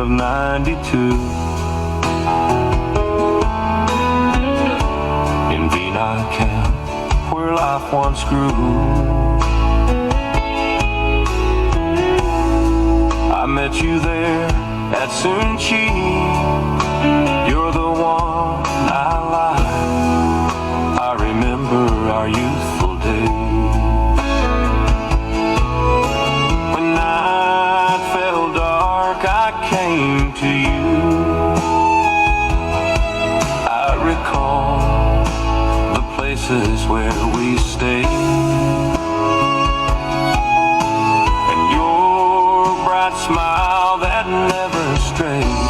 92 in Vienna camp where life once grew. I met you there at Sunchi. You're the one I like. I remember our youthful days. When night fell dark, I came to you. I recall the places where we stayed, and your bright smile that never strayed.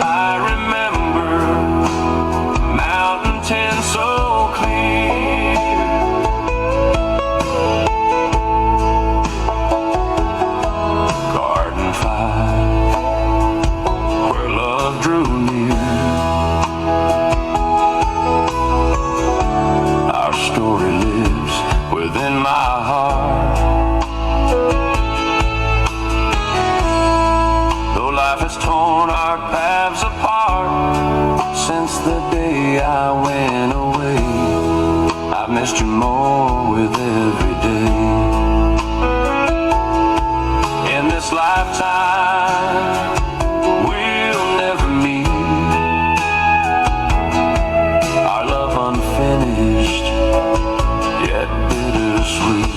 I remember mountain ten so clear, garden fire where love drew near. Our story lives within my heart. Though life has torn our paths apart since the day I went away, I've missed you more with every day. In this lifetime, we'll never meet. Our love unfinished, yet bittersweet.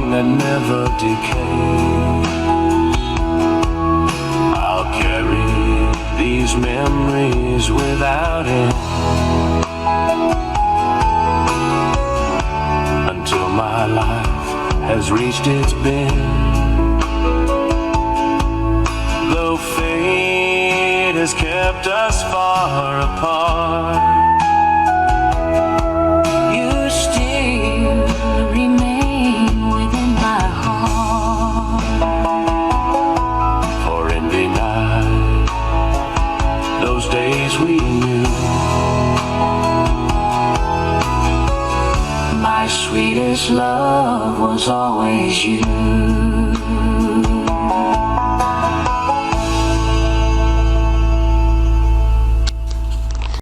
That never decays. I'll carry these memories without end until my life has reached its bend. Though fate has kept us far apart, you still remain within my heart. For in the night, those days we knew, my sweetest love was always you.